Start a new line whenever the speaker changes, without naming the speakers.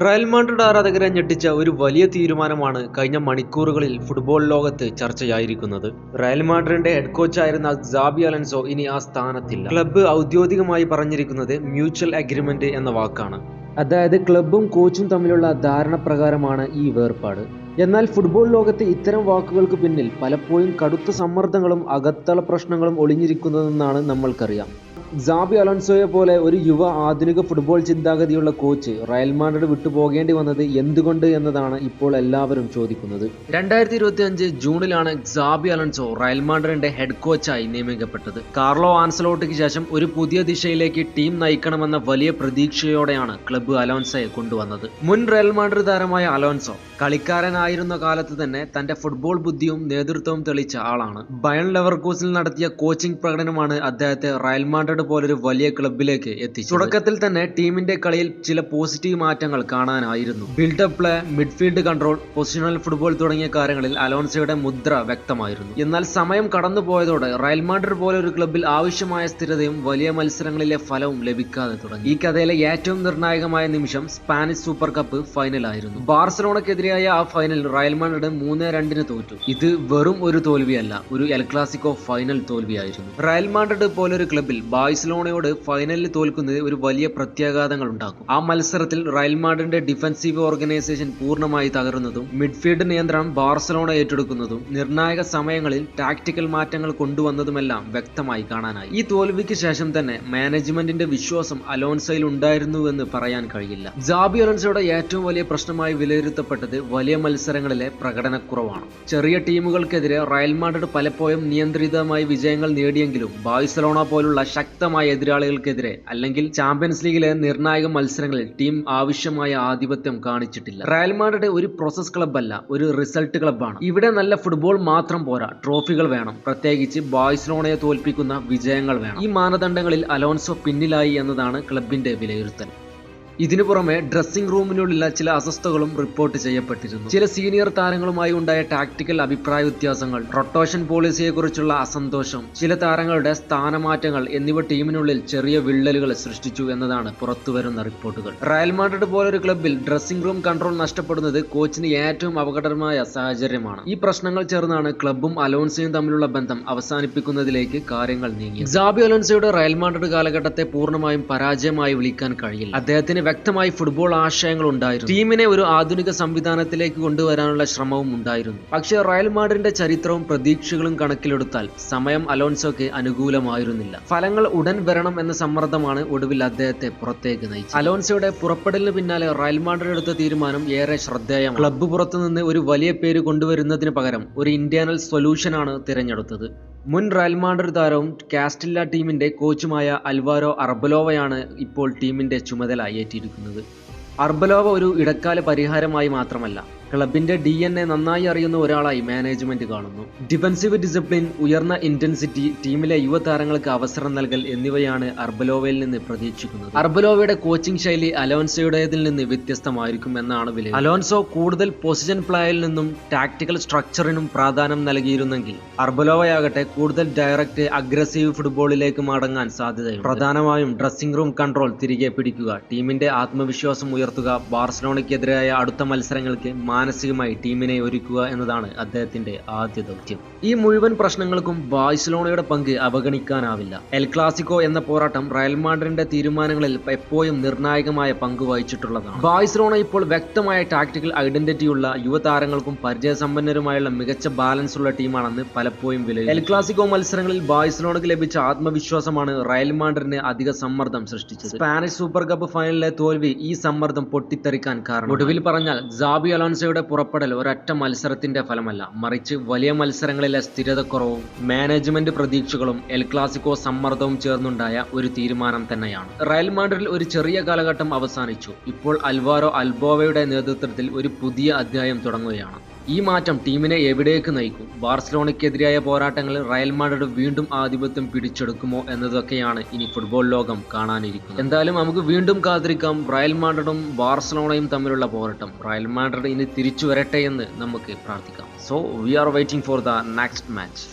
Real Madrid ആരാധകരെ ഞെട്ടിച്ച ഒരു വലിയ തീരുമാനമാണ് കഴിഞ്ഞ മണിക്കൂറുകളിൽ ഫുട്ബോൾ ലോകത്ത് ചർച്ചയായിരിക്കുന്നത്. റയൽ മാഡ്രിഡിന്റെ ഹെഡ് കോച്ചായിരുന്ന സാബി അലോൻസോ ഇനി ആ സ്ഥാനത്തില്ല. ക്ലബ്ബ് ഔദ്യോഗികമായി പറഞ്ഞിരിക്കുന്നത് മ്യൂച്വൽ അഗ്രിമെന്റ് എന്ന വാക്കാണ്. അതായത് ക്ലബ്ബും കോച്ചും തമ്മിലുള്ള ധാരണ പ്രകാരമാണ് ഈ വേർപാട്. എന്നാൽ ഫുട്ബോൾ ലോകത്ത് ഇത്തരം വാക്കുകൾക്ക് പിന്നിൽ പലപ്പോഴും കടുത്ത സമ്മർദ്ദങ്ങളും അകത്തള പ്രശ്നങ്ങളും ഒളിഞ്ഞിരിക്കുന്നതെന്നാണ് നമ്മൾക്കറിയാം. സാബി അലോൻസോയെ പോലെ ഒരു യുവ ആധുനിക ഫുട്ബോൾ ചിന്താഗതിയുള്ള കോച്ച് റയൽ മാഡ്രിഡ് വിട്ടുപോകേണ്ടി വന്നത് എന്തുകൊണ്ട് എന്നതാണ് ഇപ്പോൾ എല്ലാവരും ചോദിക്കുന്നത്. 2025 ജൂണിലാണ് സാബി അലോൻസോ റയൽ മാഡ്രിഡിന്റെ ഹെഡ് കോച്ചായി നിയമിക്കപ്പെട്ടത്. കാർലോ ആൻസലോട്ടിക്ക് ശേഷം ഒരു പുതിയ ദിശയിലേക്ക് ടീം നയിക്കണമെന്ന വലിയ പ്രതീക്ഷയോടെയാണ് ക്ലബ്ബ് അലോൻസോയെ കൊണ്ടുവന്നത്. മുൻ റയൽ മാഡ്രിഡ് താരമായ അലോൻസോ കളിക്കാരനായിരുന്ന കാലത്ത് തന്നെ തന്റെ ഫുട്ബോൾ ബുദ്ധിയും നേതൃത്വവും തെളിയിച്ച ആളാണ്. ബയൺ ലെവർകൂസനിൽ നടത്തിയ കോച്ചിംഗ് പ്രകടനമാണ് അദ്ദേഹത്തെ റയൽ മാഡ്രിഡ് പോലൊരു വലിയ ക്ലബിലേക്ക് എത്തിച്ചത്. തുടക്കത്തിൽ തന്നെ ടീമിന്റെ കളിയിൽ ചില പോസിറ്റീവ് മാറ്റങ്ങൾ കാണാനായിരുന്നു. Buildup play, midfield control, positional football തുടങ്ങിയ കാര്യങ്ങളിൽ അലോൻസോയുടെ മുദ്ര വ്യക്തമായിരുന്നു. എന്നാൽ സമയം കടന്നുപോയതോടെ റയൽ മാഡ്രിഡ് പോലൊരു ക്ലബിൽ ആവശ്യമായ സ്ഥിരതയും വലിയ മത്സരങ്ങളിലെ ഫലവും ലഭിക്കാതെ തുടങ്ങി. ഈ കഥയിലെ ഏറ്റവും നിർണായകമായ നിമിഷം സ്പാനിഷ് സൂപ്പർ കപ്പ് ഫൈനലായിരുന്നു. ബാർസലോണക്കെതിരെയായ ആ ഫൈനൽ റയൽ മാഡ്രിഡ് 3-2 തോറ്റു. ഇത് വെറും ഒരു തോൽവിയല്ല, ഒരു എൽ ക്ലാസിക്കോ ഫൈനൽ തോൽവിയായിരുന്നു. റയൽ മാഡ്രിഡ് പോലൊരു ക്ലബിൽ ബാഴ്സലോണയോട് ഫൈനലിൽ തോൽക്കുന്നത് ഒരു വലിയ പ്രത്യാഘാതങ്ങൾ ഉണ്ടാക്കും. ആ മത്സരത്തിൽ റയൽ മാഡ്രിഡിന്റെ ഡിഫൻസീവ് ഓർഗനൈസേഷൻ പൂർണ്ണമായി തകർന്നതും മിഡ്ഫീൽഡ് നിയന്ത്രണം ബാർസലോണ ഏറ്റെടുക്കുന്നതും നിർണായക സമയങ്ങളിൽ ടാക്ടിക്കൽ മാറ്റങ്ങൾ കൊണ്ടുവന്നതുമെല്ലാം വ്യക്തമായി കാണാനായി. ഈ തോൽവിക്ക് ശേഷം തന്നെ മാനേജ്മെന്റിന്റെ വിശ്വാസം അലോൻസോയിൽ ഉണ്ടായിരുന്നുവെന്ന് പറയാൻ കഴിയില്ല. സാബി അലോൻസോയുടെ ഏറ്റവും വലിയ പ്രശ്നമായി വിലയിരുത്തപ്പെട്ടത് വലിയ മത്സരങ്ങളിലെ പ്രകടനക്കുറവാണ്. ചെറിയ ടീമുകൾക്കെതിരെ റയൽ മാഡ്രിഡ് പലപ്പോഴും നിയന്ത്രിതമായി വിജയങ്ങൾ നേടിയെങ്കിലും ബാഴ്സലോണ പോലുള്ള ശക്തമായ എതിരാളികൾക്കെതിരെ അല്ലെങ്കിൽ ചാമ്പ്യൻസ് ലീഗിലെ നിർണായക മത്സരങ്ങളിൽ ടീം ആവശ്യമായ ആധിപത്യം കാണിച്ചിട്ടില്ല. റയൽ മാഡ്രിഡ് ഒരു പ്രോസസ് ക്ലബ്ബല്ല, ഒരു റിസൾട്ട് ക്ലബ്ബാണ്. ഇവിടെ നല്ല ഫുട്ബോൾ മാത്രം പോരാ, ട്രോഫികൾ വേണം, പ്രത്യേകിച്ച് ബാഴ്സലോണയെ തോൽപ്പിക്കുന്ന വിജയങ്ങൾ വേണം. ഈ മാനദണ്ഡങ്ങളിൽ അലോൻസോ പിന്നിലായി എന്നതാണ് ക്ലബിന്റെ വിലയിരുത്തൽ. ഇതിനു പുറമെ ഡ്രസ്സിംഗ് റൂമിനുള്ളിലെ ചില അസ്വസ്ഥതകളും റിപ്പോർട്ട് ചെയ്യപ്പെട്ടിരുന്നു. ചില സീനിയർ താരങ്ങളുമായി ഉണ്ടായ ടാക്ടിക്കൽ അഭിപ്രായ വ്യത്യാസങ്ങൾ, റൊട്ടേഷൻ പോളിസിയെക്കുറിച്ചുള്ള അസന്തോഷം, ചില താരങ്ങളുടെ സ്ഥാനമാറ്റങ്ങൾ എന്നിവ ടീമിനുള്ളിൽ ചെറിയ വിള്ളലുകൾ സൃഷ്ടിച്ചു എന്നതാണ് പുറത്തുവരുന്ന റിപ്പോർട്ടുകൾ. റയൽ മാഡ്രിഡ് പോലൊരു ക്ലബ്ബിൽ ഡ്രസ്സിംഗ് റൂം കൺട്രോൾ നഷ്ടപ്പെടുന്നത് കോച്ചിന് ഏറ്റവും അപകടകരമായ സാഹചര്യമാണ്. ഈ പ്രശ്നങ്ങൾ ചേർന്നാണ് ക്ലബ്ബും അലോൻസോയും തമ്മിലുള്ള ബന്ധം അവസാനിപ്പിക്കുന്നതിലേക്ക് കാര്യങ്ങൾ നീങ്ങി. സാബി അലോൻസോയുടെ റയൽ മാഡ്രിഡ് കാലഘട്ടത്തെ പൂർണ്ണമായും പരാജയമായി വിളിക്കാൻ കഴിയില്ല. അദ്ദേഹത്തിന് വ്യക്തമായി ഫുട്ബോൾ ആശയങ്ങൾ ഉണ്ടായിരുന്നു. ടീമിനെ ഒരു ആധുനിക സംവിധാനത്തിലേക്ക് കൊണ്ടുവരാനുള്ള ശ്രമവും ഉണ്ടായിരുന്നു. പക്ഷേ റയൽ മാഡ്രിഡിന്റെ ചരിത്രവും പ്രതീക്ഷകളും കണക്കിലെടുത്താൽ സമയം അലോൻസോയ്ക്ക് അനുകൂലമായിരുന്നില്ല. ഫലങ്ങൾ ഉടൻ വരണം എന്ന സമ്മർദ്ദമാണ് ഒടുവിൽ അദ്ദേഹത്തെ പുറത്തേക്ക് നയിച്ചത്. അലോൻസോയുടെ പുറപ്പെടലിന് പിന്നാലെ റയൽ മാഡ്രിഡ് എടുത്ത തീരുമാനം ഏറെ ശ്രദ്ധേയമാണ്. ക്ലബ്ബ് പുറത്തുനിന്ന് ഒരു വലിയ പേര് കൊണ്ടുവരുന്നതിന് പകരം ഒരു ഇന്റേണൽ സൊല്യൂഷനാണ് തിരഞ്ഞെടുത്തത്. മുൻ റയൽ മാഡ്രിഡ് താരവും കാസ്റ്റില്ല ടീമിന്റെ കോച്ചുമായ അൽവാരോ അർബലോവയാണ് ഇപ്പോൾ ടീമിന്റെ ചുമതല ഏറ്റിരിക്കുന്നത്. അർബലോവ ഒരു ഇടക്കാല പരിഹാരമായി മാത്രമല്ല, ക്ലബിന്റെ DNA നന്നായി അറിയുന്ന ഒരാളായി മാനേജ്മെന്റ് കാണുന്നു. ഡിഫൻസീവ് ഡിസിപ്ലിൻ, ഉയർന്ന ഇന്റൻസിറ്റി, ടീമിലെ യുവതാരങ്ങൾക്ക് അവസരം നൽകൽ എന്നിവയാണ് അർബലോവയിൽ നിന്ന് പ്രതീക്ഷിക്കുന്നത്. അർബലോവയുടെ കോച്ചിംഗ് ശൈലി അലോൻസോയുടേതിൽ നിന്ന് വ്യത്യസ്തമായിരിക്കും എന്നാണ് വിലയിരുത്തൽ. അലോൻസോ കൂടുതൽ പൊസിഷൻ പ്ലേയിൽ നിന്നും ടാക്ടിക്കൽ സ്ട്രക്ചറിനും പ്രാധാന്യം നൽകിയിരുന്നെങ്കിൽ അർബലോവയാകട്ടെ കൂടുതൽ ഡയറക്റ്റ് അഗ്രസീവ് ഫുട്ബോളിലേക്ക് മടങ്ങാൻ സാധ്യതയുണ്ട്. പ്രധാനമായും ഡ്രസ്സിംഗ് റൂം കൺട്രോൾ തിരികെ പിടിക്കുക, ടീമിന്റെ ആത്മവിശ്വാസം ഉയർത്തുക, ബാർസലോണയ്ക്കെതിരായ അടുത്ത മത്സരങ്ങൾക്ക് മാനസികമായി ടീമിനെ ഒരുക്കുക എന്നതാണ് അദ്ദേഹത്തിന്റെ ആദ്യ ദൗത്യം. ഈ മുഴുവൻ പ്രശ്നങ്ങൾക്കും ബാഴ്സലോണയുടെ പങ്ക് അവഗണിക്കാനാവില്ല. എൽ ക്ലാസിക്കോ എന്ന പോരാട്ടം റയൽ മാഡ്രിഡിന്റെ തീരുമാനങ്ങളിൽ എപ്പോഴും നിർണായകമായ പങ്ക് വഹിച്ചിട്ടുള്ളതാണ്. ബാഴ്സലോണ ഇപ്പോൾ വ്യക്തമായ ടാക്ടിക്കൽ ഐഡന്റിറ്റിയുള്ള യുവതാരങ്ങൾക്കും പരിചയസമ്പന്നരുമായുള്ള മികച്ച ബാലൻസ് ഉള്ള ടീമാണെന്ന് പലപ്പോഴും വിലയിരുത്തുന്നു. എൽ ക്ലാസിക്കോ മത്സരങ്ങളിൽ ബാഴ്സലോണയ്ക്ക് ലഭിച്ച ആത്മവിശ്വാസമാണ് റയൽ മാഡ്രിഡിന് അധിക സമ്മർദ്ദം സൃഷ്ടിച്ചത്. സ്പാനിഷ് സൂപ്പർ കപ്പ് ഫൈനലിലെ തോൽവി ഈ സമ്മർദ്ദം പൊട്ടിത്തെറിക്കാൻ കാരണം. ഒടുവിൽ പറഞ്ഞാൽ സാബി അലോൻസോയുടെ പുറപ്പെടൽ ഒരൊറ്റ മത്സരത്തിന്റെ ഫലമല്ല, മറിച്ച് വലിയ മത്സരങ്ങളിലെ സ്ഥിരതക്കുറവും മാനേജ്മെന്റ് പ്രതീക്ഷകളും എൽ ക്ലാസിക്കോ സമ്മർദ്ദവും ചേർന്നുണ്ടായ ഒരു തീരുമാനം തന്നെയാണ്. റയൽ മാഡ്രിഡിൽ ഒരു ചെറിയ കാലഘട്ടം അവസാനിച്ചു. ഇപ്പോൾ അൽവാരോ അൽബോവയുടെ നേതൃത്വത്തിൽ ഒരു പുതിയ അധ്യായം തുടങ്ങുകയാണ്. ഈ മാറ്റം ടീമിനെ എവിടേക്ക് നയിക്കും? ബാർസലോണയ്ക്കെതിരായ പോരാട്ടങ്ങളിൽ റയൽ മാഡ്രിഡ് വീണ്ടും ആധിപത്യം പിടിച്ചെടുക്കുമോ എന്നതൊക്കെയാണ് ഇനി ഫുട്ബോൾ ലോകം കാണാനിരിക്കുന്നത്. എന്തായാലും നമുക്ക് വീണ്ടും കാത്തിരിക്കാം റയൽ മാഡ്രിഡും ബാർസലോണയും തമ്മിലുള്ള പോരാട്ടം. റയൽ മാഡ്രിഡ് ഇനി തിരിച്ചു വരട്ടെ എന്ന് നമുക്ക് പ്രാർത്ഥിക്കാം. So we are waiting for the next match.